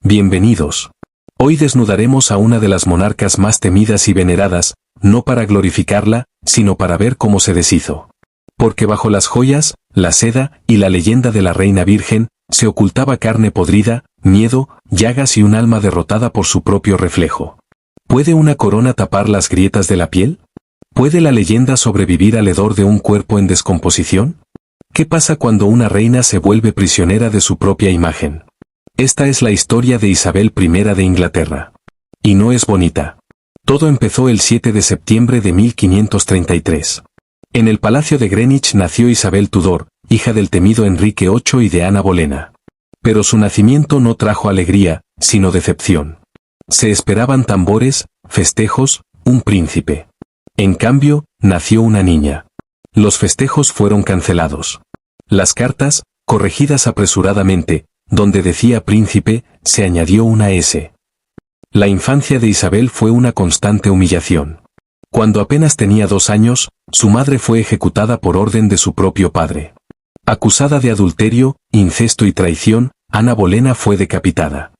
Bienvenidos. Hoy desnudaremos a una de las monarcas más temidas y veneradas, no para glorificarla, sino para ver cómo se deshizo. Porque bajo las joyas, la seda y la leyenda de la reina virgen, se ocultaba carne podrida, miedo, llagas y un alma derrotada por su propio reflejo. ¿Puede una corona tapar las grietas de la piel? ¿Puede la leyenda sobrevivir al hedor de un cuerpo en descomposición? ¿Qué pasa cuando una reina se vuelve prisionera de su propia imagen? Esta es la historia de Isabel I de Inglaterra. Y no es bonita. Todo empezó el 7 de septiembre de 1533. En el Palacio de Greenwich nació Isabel Tudor, hija del temido Enrique VIII y de Ana Bolena. Pero su nacimiento no trajo alegría, sino decepción. Se esperaban tambores, festejos, un príncipe. En cambio, nació una niña. Los festejos fueron cancelados. Las cartas, corregidas apresuradamente, donde decía príncipe, se añadió una S. La infancia de Isabel fue una constante humillación. Cuando apenas tenía 2 años, su madre fue ejecutada por orden de su propio padre. Acusada de adulterio, incesto y traición, Ana Bolena fue decapitada.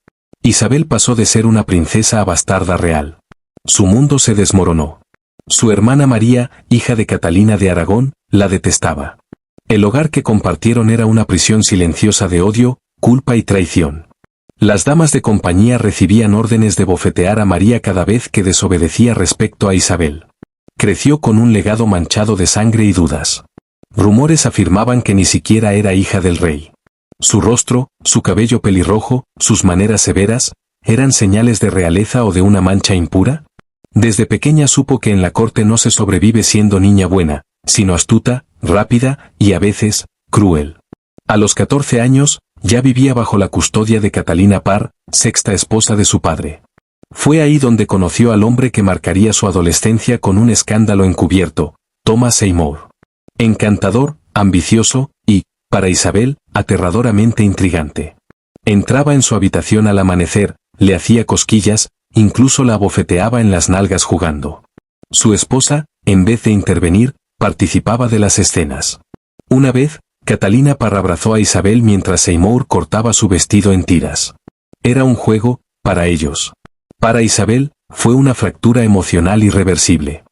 Isabel pasó de ser una princesa a bastarda real. Su mundo se desmoronó. Su hermana María, hija de Catalina de Aragón, la detestaba. El hogar que compartieron era una prisión silenciosa de odio, culpa y traición. Las damas de compañía recibían órdenes de bofetear a María cada vez que desobedecía respecto a Isabel. Creció con un legado manchado de sangre y dudas. Rumores afirmaban que ni siquiera era hija del rey. Su rostro, su cabello pelirrojo, sus maneras severas, ¿eran señales de realeza o de una mancha impura? Desde pequeña supo que en la corte no se sobrevive siendo niña buena, sino astuta, rápida y a veces, cruel. A los 14 años, ya vivía bajo la custodia de Catalina Parr, sexta esposa de su padre. Fue ahí donde conoció al hombre que marcaría su adolescencia con un escándalo encubierto, Thomas Seymour. Encantador, ambicioso y, para Isabel, aterradoramente intrigante. Entraba en su habitación al amanecer, le hacía cosquillas, incluso la abofeteaba en las nalgas jugando. Su esposa, en vez de intervenir, participaba de las escenas. Una vez, Catalina Parr abrazó a Isabel mientras Seymour cortaba su vestido en tiras. Era un juego, para ellos. Para Isabel, fue una fractura emocional irreversible.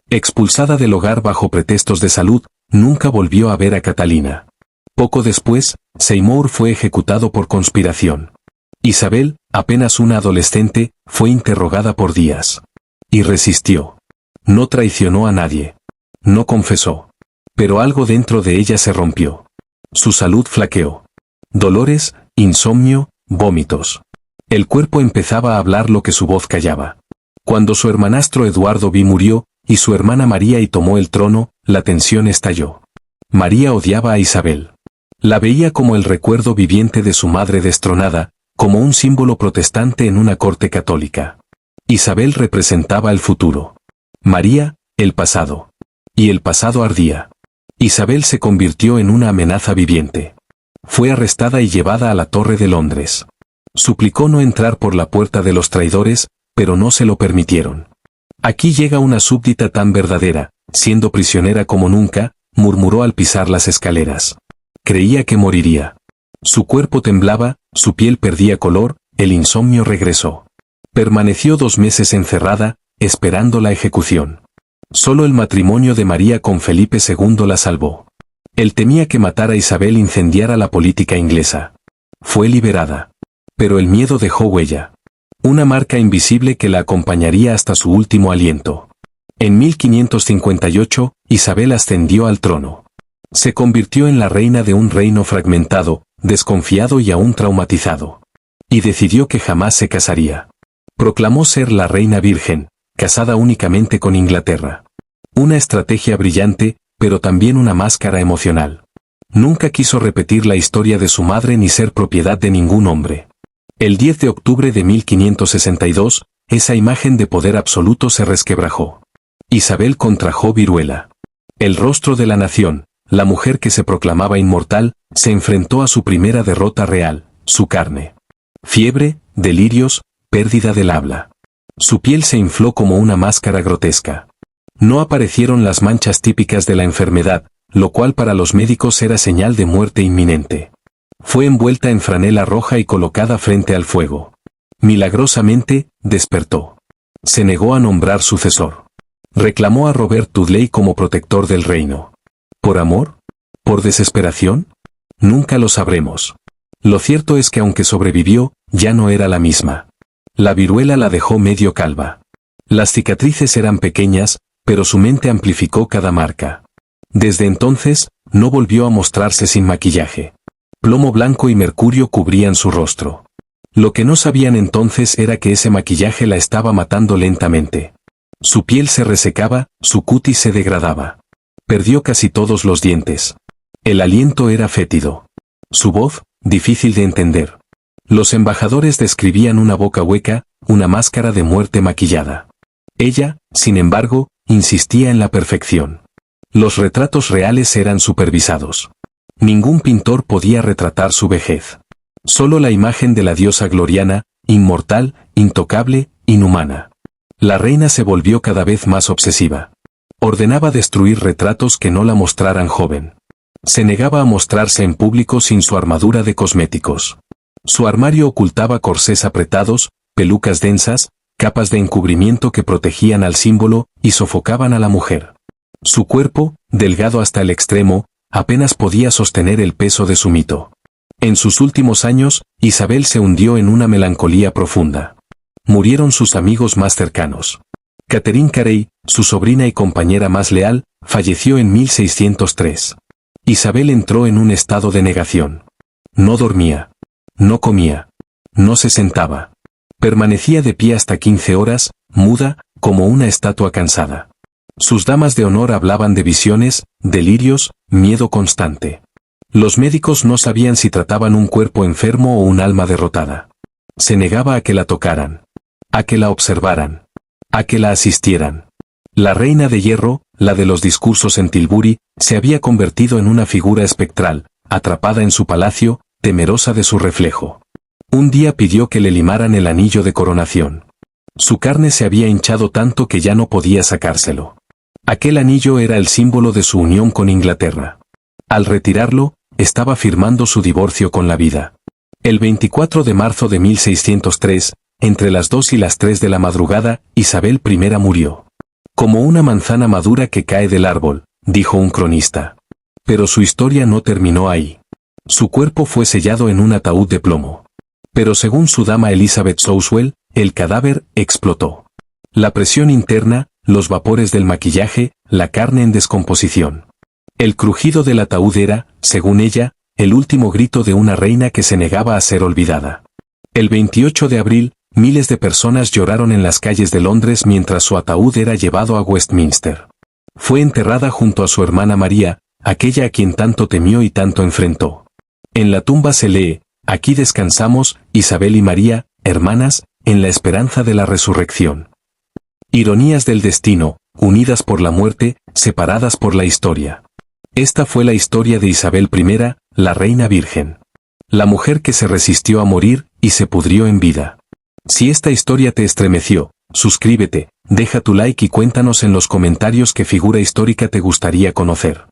Expulsada del hogar bajo pretextos de salud, nunca volvió a ver a Catalina. Poco después, Seymour fue ejecutado por conspiración. Isabel, apenas una adolescente, fue interrogada por días. Y resistió. No traicionó a nadie. No confesó. Pero algo dentro de ella se rompió. Su salud flaqueó. Dolores, insomnio, vómitos. El cuerpo empezaba a hablar lo que su voz callaba. Cuando su hermanastro Eduardo V murió, y su hermana María y tomó el trono, la tensión estalló. María odiaba a Isabel. La veía como el recuerdo viviente de su madre destronada, como un símbolo protestante en una corte católica. Isabel representaba el futuro. María, el pasado. Y el pasado ardía. Isabel se convirtió en una amenaza viviente. Fue arrestada y llevada a la Torre de Londres. Suplicó no entrar por la puerta de los traidores, pero no se lo permitieron. Aquí llega una súbdita tan verdadera, siendo prisionera como nunca, murmuró al pisar las escaleras. Creía que moriría. Su cuerpo temblaba, su piel perdía color, el insomnio regresó. Permaneció 2 meses encerrada, esperando la ejecución. Solo el matrimonio de María con Felipe II la salvó. Él temía que matar a Isabel incendiara la política inglesa. Fue liberada. Pero el miedo dejó huella. Una marca invisible que la acompañaría hasta su último aliento. En 1558, Isabel ascendió al trono. Se convirtió en la reina de un reino fragmentado, desconfiado y aún traumatizado. Y decidió que jamás se casaría. Proclamó ser la reina virgen, casada únicamente con Inglaterra. Una estrategia brillante, pero también una máscara emocional. Nunca quiso repetir la historia de su madre ni ser propiedad de ningún hombre. El 10 de octubre de 1562, esa imagen de poder absoluto se resquebrajó. Isabel contrajo viruela. El rostro de la nación, la mujer que se proclamaba inmortal, se enfrentó a su primera derrota real, su carne. Fiebre, delirios, pérdida del habla. Su piel se infló como una máscara grotesca. No aparecieron las manchas típicas de la enfermedad, lo cual para los médicos era señal de muerte inminente. Fue envuelta en franela roja y colocada frente al fuego. Milagrosamente, despertó. Se negó a nombrar sucesor. Reclamó a Robert Dudley como protector del reino. ¿Por amor? ¿Por desesperación? Nunca lo sabremos. Lo cierto es que aunque sobrevivió, ya no era la misma. La viruela la dejó medio calva. Las cicatrices eran pequeñas, pero su mente amplificó cada marca. Desde entonces, no volvió a mostrarse sin maquillaje. Plomo blanco y mercurio cubrían su rostro. Lo que no sabían entonces era que ese maquillaje la estaba matando lentamente. Su piel se resecaba, su cutis se degradaba. Perdió casi todos los dientes. El aliento era fétido. Su voz, difícil de entender. Los embajadores describían una boca hueca, una máscara de muerte maquillada. Ella, sin embargo, insistía en la perfección. Los retratos reales eran supervisados. Ningún pintor podía retratar su vejez. Solo la imagen de la diosa gloriana, inmortal, intocable, inhumana. La reina se volvió cada vez más obsesiva. Ordenaba destruir retratos que no la mostraran joven. Se negaba a mostrarse en público sin su armadura de cosméticos. Su armario ocultaba corsés apretados, pelucas densas, capas de encubrimiento que protegían al símbolo y sofocaban a la mujer. Su cuerpo, delgado hasta el extremo, apenas podía sostener el peso de su mito. En sus últimos años, Isabel se hundió en una melancolía profunda. Murieron sus amigos más cercanos. Catherine Carey, su sobrina y compañera más leal, falleció en 1603. Isabel entró en un estado de negación. No dormía. No comía. No se sentaba. Permanecía de pie hasta 15 horas, muda, como una estatua cansada. Sus damas de honor hablaban de visiones, delirios, miedo constante. Los médicos no sabían si trataban un cuerpo enfermo o un alma derrotada. Se negaba a que la tocaran, a que la observaran, a que la asistieran. La reina de hierro, la de los discursos en Tilbury, se había convertido en una figura espectral, atrapada en su palacio, temerosa de su reflejo. Un día pidió que le limaran el anillo de coronación. Su carne se había hinchado tanto que ya no podía sacárselo. Aquel anillo era el símbolo de su unión con Inglaterra. Al retirarlo, estaba firmando su divorcio con la vida. El 24 de marzo de 1603, entre las 2 y las 3 de la madrugada, Isabel I murió. Como una manzana madura que cae del árbol, dijo un cronista. Pero su historia no terminó ahí. Su cuerpo fue sellado en un ataúd de plomo. Pero según su dama Elizabeth Souswell, el cadáver explotó. La presión interna, los vapores del maquillaje, la carne en descomposición. El crujido del ataúd era, según ella, el último grito de una reina que se negaba a ser olvidada. El 28 de abril, miles de personas lloraron en las calles de Londres mientras su ataúd era llevado a Westminster. Fue enterrada junto a su hermana María, aquella a quien tanto temió y tanto enfrentó. En la tumba se lee, aquí descansamos, Isabel y María, hermanas, en la esperanza de la resurrección. Ironías del destino, unidas por la muerte, separadas por la historia. Esta fue la historia de Isabel I, la reina virgen. La mujer que se resistió a morir y se pudrió en vida. Si esta historia te estremeció, suscríbete, deja tu like y cuéntanos en los comentarios qué figura histórica te gustaría conocer.